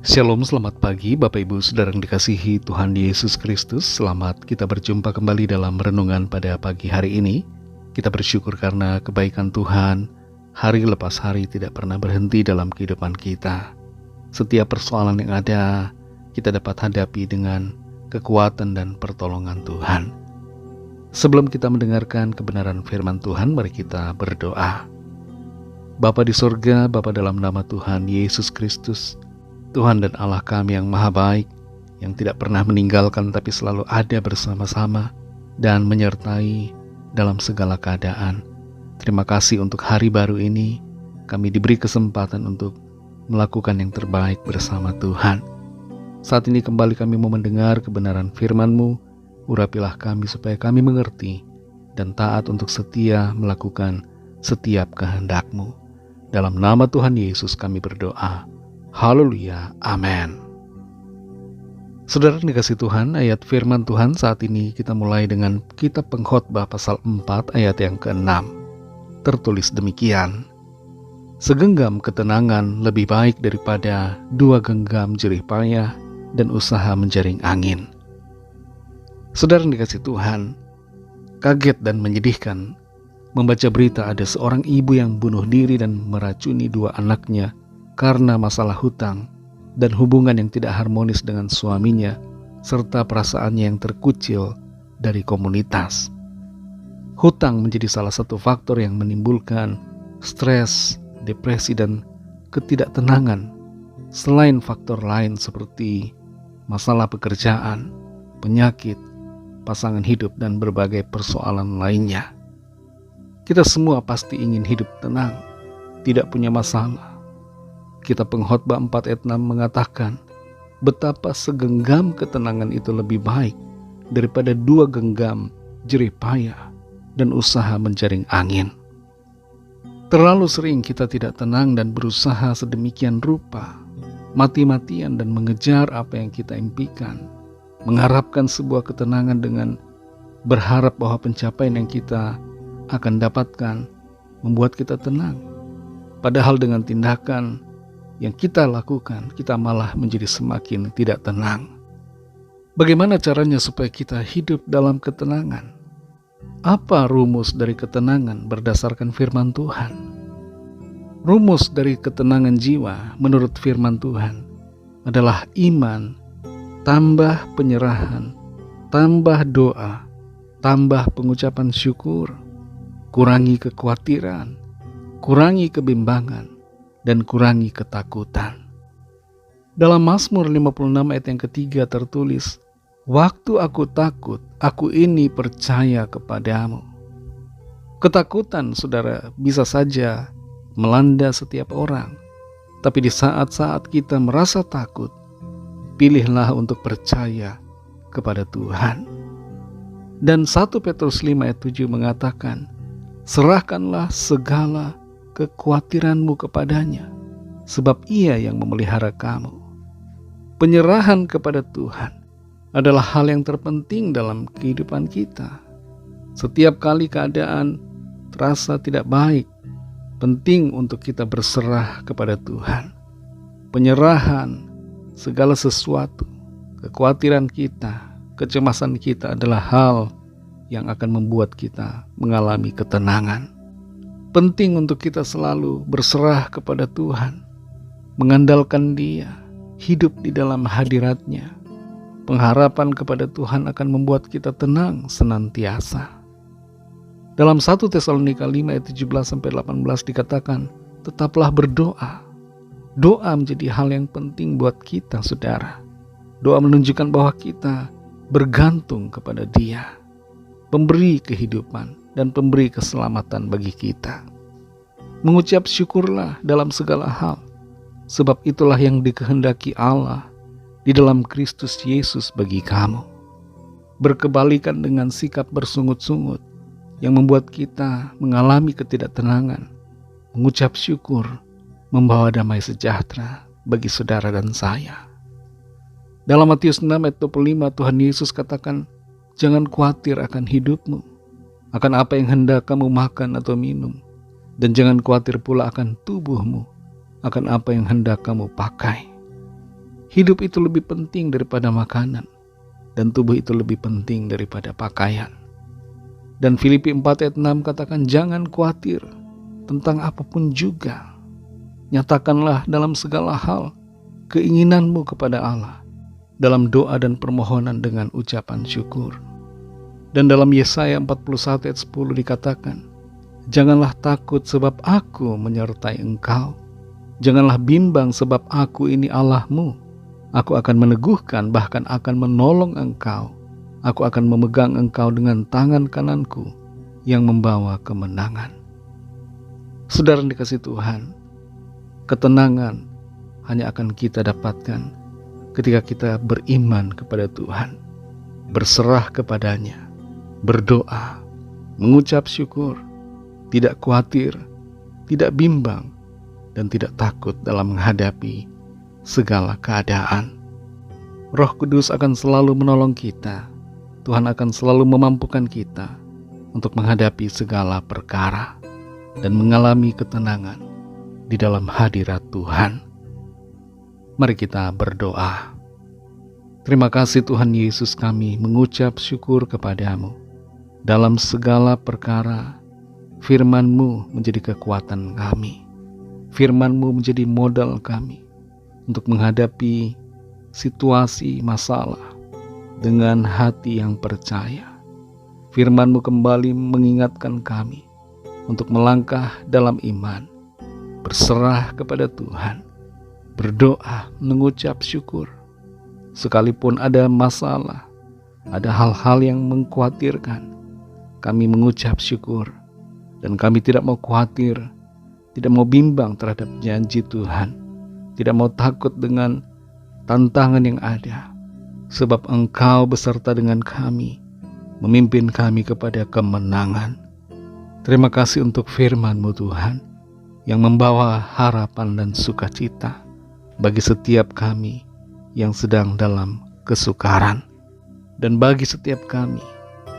Shalom, selamat pagi Bapak Ibu Saudara yang dikasihi Tuhan Yesus Kristus. Selamat kita berjumpa kembali dalam renungan pada pagi hari ini. Kita bersyukur karena kebaikan Tuhan hari lepas hari tidak pernah berhenti dalam kehidupan kita. Setiap persoalan yang ada kita dapat hadapi dengan kekuatan dan pertolongan Tuhan. Sebelum kita mendengarkan kebenaran firman Tuhan, mari kita berdoa. Bapa di surga, Bapa dalam nama Tuhan Yesus Kristus, Tuhan dan Allah kami yang maha baik, yang tidak pernah meninggalkan tapi selalu ada bersama-sama dan menyertai dalam segala keadaan. Terima kasih untuk hari baru ini, kami diberi kesempatan untuk melakukan yang terbaik bersama Tuhan. Saat ini kembali kami mau mendengar kebenaran firman-Mu, urapilah kami supaya kami mengerti dan taat untuk setia melakukan setiap kehendak-Mu. Dalam nama Tuhan Yesus kami berdoa. Haleluya, amin. Saudara dikasih Tuhan, ayat firman Tuhan saat ini kita mulai dengan kitab Pengkhotbah pasal 4 ayat yang ke-6. Tertulis demikian: segenggam ketenangan lebih baik daripada 2 genggam jerih payah dan usaha menjaring angin. Saudara dikasih Tuhan, kaget dan menyedihkan membaca berita ada seorang ibu yang bunuh diri dan meracuni 2 anaknya karena masalah hutang dan hubungan yang tidak harmonis dengan suaminya, serta perasaannya yang terkucil dari komunitas. Hutang menjadi salah satu faktor yang menimbulkan stres, depresi, dan ketidaktenangan, selain faktor lain seperti masalah pekerjaan, penyakit, pasangan hidup, dan berbagai persoalan lainnya. Kita semua pasti ingin hidup tenang, tidak punya masalah. Kitab Pengkhotbah 4 ayat 6 mengatakan betapa segenggam ketenangan itu lebih baik daripada 2 genggam jerih payah dan usaha menjaring angin. Terlalu sering kita tidak tenang dan berusaha sedemikian rupa, mati-matian dan mengejar apa yang kita impikan, mengharapkan sebuah ketenangan dengan berharap bahwa pencapaian yang kita akan dapatkan membuat kita tenang. Padahal dengan tindakan yang kita lakukan, kita malah menjadi semakin tidak tenang. Bagaimana caranya supaya kita hidup dalam ketenangan? Apa rumus dari ketenangan berdasarkan firman Tuhan? Rumus dari ketenangan jiwa menurut firman Tuhan adalah iman, tambah penyerahan, tambah doa, tambah pengucapan syukur, kurangi kekhawatiran, kurangi kebimbangan, dan kurangi ketakutan. Dalam Mazmur 56 ayat yang ketiga tertulis, waktu aku takut, aku ini percaya kepadamu. Ketakutan, saudara, bisa saja melanda setiap orang. Tapi di saat-saat kita merasa takut, pilihlah untuk percaya kepada Tuhan. Dan 1 Petrus 5 ayat 7 mengatakan, serahkanlah segala kekhawatiranmu kepadanya, sebab Ia yang memelihara kamu. Penyerahan kepada Tuhan adalah hal yang terpenting dalam kehidupan kita. Setiap kali keadaan terasa tidak baik, penting untuk kita berserah kepada Tuhan. Penyerahan segala sesuatu, kekhawatiran kita, kecemasan kita adalah hal yang akan membuat kita mengalami ketenangan. Penting untuk kita selalu berserah kepada Tuhan, mengandalkan Dia, hidup di dalam hadirat-Nya. Pengharapan kepada Tuhan akan membuat kita tenang senantiasa. Dalam 1 Tesalonika 5 ayat 17-18 dikatakan, tetaplah berdoa. Doa menjadi hal yang penting buat kita, saudara. Doa menunjukkan bahwa kita bergantung kepada Dia, pemberi kehidupan dan pemberi keselamatan bagi kita. Mengucap syukurlah dalam segala hal, sebab itulah yang dikehendaki Allah di dalam Kristus Yesus bagi kamu. Berkebalikan dengan sikap bersungut-sungut yang membuat kita mengalami ketidaktenangan, mengucap syukur membawa damai sejahtera bagi saudara dan saya. Dalam Matius 6 ayat 25 Tuhan Yesus katakan, jangan khawatir akan hidupmu, akan apa yang hendak kamu makan atau minum, dan jangan khawatir pula akan tubuhmu, akan apa yang hendak kamu pakai. Hidup itu lebih penting daripada makanan, dan tubuh itu lebih penting daripada pakaian. Dan Filipi 4 ayat 6 katakan, jangan khawatir tentang apapun juga. Nyatakanlah dalam segala hal keinginanmu kepada Allah, dalam doa dan permohonan dengan ucapan syukur. Dan dalam Yesaya 41 ayat 10 dikatakan, janganlah takut sebab aku menyertai engkau. Janganlah bimbang sebab aku ini Allahmu. Aku akan meneguhkan, bahkan akan menolong engkau. Aku akan memegang engkau dengan tangan kananku yang membawa kemenangan. Saudara yang dikasihi Tuhan, ketenangan hanya akan kita dapatkan ketika kita beriman kepada Tuhan, berserah kepadanya, berdoa, mengucap syukur, tidak khawatir, tidak bimbang, dan tidak takut dalam menghadapi segala keadaan. Roh Kudus akan selalu menolong kita. Tuhan akan selalu memampukan kita untuk menghadapi segala perkara dan mengalami ketenangan di dalam hadirat Tuhan. Mari kita berdoa. Terima kasih Tuhan Yesus, kami mengucap syukur kepadamu. Dalam segala perkara, firman-Mu menjadi kekuatan kami. Firman-Mu menjadi modal kami untuk menghadapi situasi masalah dengan hati yang percaya. Firman-Mu kembali mengingatkan kami untuk melangkah dalam iman, berserah kepada Tuhan, berdoa, mengucap syukur. Sekalipun ada masalah, ada hal-hal yang mengkhawatirkan, kami mengucap syukur, dan kami tidak mau khawatir, tidak mau bimbang terhadap janji Tuhan, tidak mau takut dengan tantangan yang ada, sebab Engkau beserta dengan kami, memimpin kami kepada kemenangan. Terima kasih untuk firman-Mu Tuhan, yang membawa harapan dan sukacita bagi setiap kami yang sedang dalam kesukaran, dan bagi setiap kami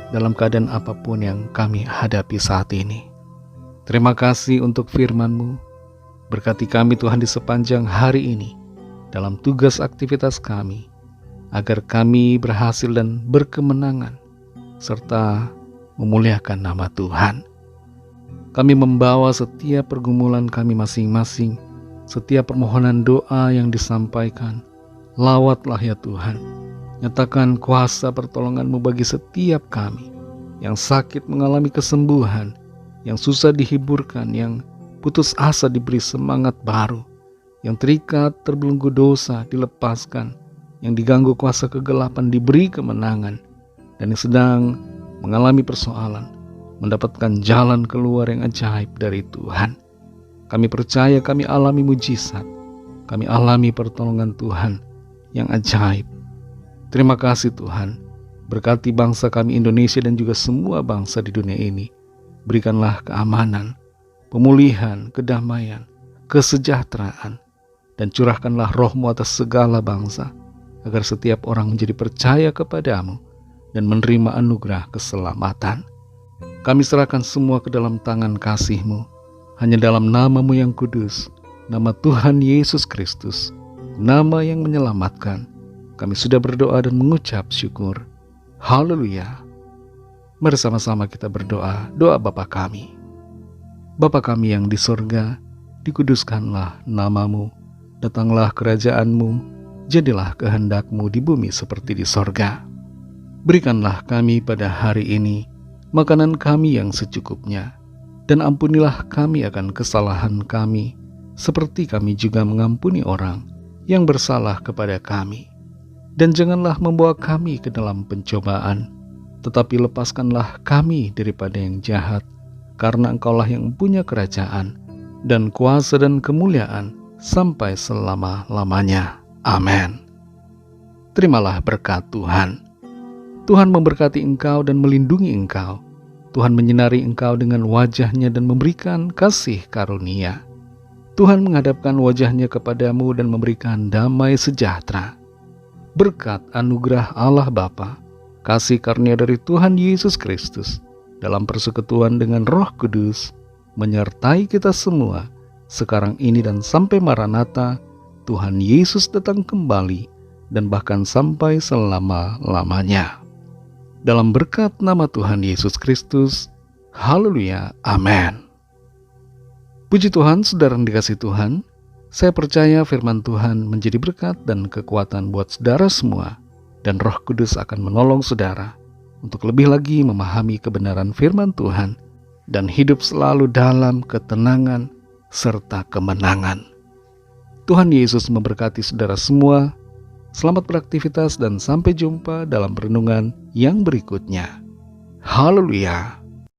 dalam keadaan apapun yang kami hadapi saat ini. Terima kasih untuk firman-Mu. Berkati kami Tuhan di sepanjang hari ini, dalam tugas aktivitas kami, agar kami berhasil dan berkemenangan, serta memuliakan nama Tuhan. Kami membawa setiap pergumulan kami masing-masing, setiap permohonan doa yang disampaikan. Lawatlah ya Tuhan, nyatakan kuasa pertolongan-Mu bagi setiap kami yang sakit mengalami kesembuhan, yang susah dihiburkan, yang putus asa diberi semangat baru, yang terikat terbelenggu dosa dilepaskan, yang diganggu kuasa kegelapan diberi kemenangan, dan yang sedang mengalami persoalan mendapatkan jalan keluar yang ajaib dari Tuhan. Kami percaya kami alami mujizat, kami alami pertolongan Tuhan yang ajaib. Terima kasih Tuhan, berkati bangsa kami Indonesia dan juga semua bangsa di dunia ini. Berikanlah keamanan, pemulihan, kedamaian, kesejahteraan, dan curahkanlah roh-Mu atas segala bangsa, agar setiap orang menjadi percaya kepadamu dan menerima anugerah keselamatan. Kami serahkan semua ke dalam tangan kasih-Mu, hanya dalam nama-Mu yang kudus, nama Tuhan Yesus Kristus, nama yang menyelamatkan. Kami sudah berdoa dan mengucap syukur. Haleluya. Mari sama-sama kita berdoa, doa Bapa kami. Bapa kami yang di sorga, dikuduskanlah nama-Mu, datanglah kerajaan-Mu, jadilah kehendak-Mu di bumi seperti di sorga. Berikanlah kami pada hari ini makanan kami yang secukupnya, dan ampunilah kami akan kesalahan kami, seperti kami juga mengampuni orang yang bersalah kepada kami. Dan janganlah membawa kami ke dalam pencobaan, tetapi lepaskanlah kami daripada yang jahat, karena Engkaulah yang punya kerajaan, dan kuasa dan kemuliaan, sampai selama-lamanya. Amin. Terimalah berkat Tuhan. Tuhan memberkati engkau dan melindungi engkau. Tuhan menyinari engkau dengan wajah-Nya dan memberikan kasih karunia. Tuhan menghadapkan wajah-Nya kepadamu dan memberikan damai sejahtera. Berkat anugerah Allah Bapa, kasih karunia dari Tuhan Yesus Kristus, dalam persekutuan dengan Roh Kudus, menyertai kita semua, sekarang ini dan sampai Maranatha, Tuhan Yesus datang kembali dan bahkan sampai selama-lamanya. Dalam berkat nama Tuhan Yesus Kristus, haleluya, amin. Puji Tuhan, saudara yang dikasihi Tuhan, saya percaya firman Tuhan menjadi berkat dan kekuatan buat saudara semua, dan Roh Kudus akan menolong saudara untuk lebih lagi memahami kebenaran firman Tuhan dan hidup selalu dalam ketenangan serta kemenangan. Tuhan Yesus memberkati saudara semua. Selamat beraktivitas dan sampai jumpa dalam renungan yang berikutnya. Haleluya.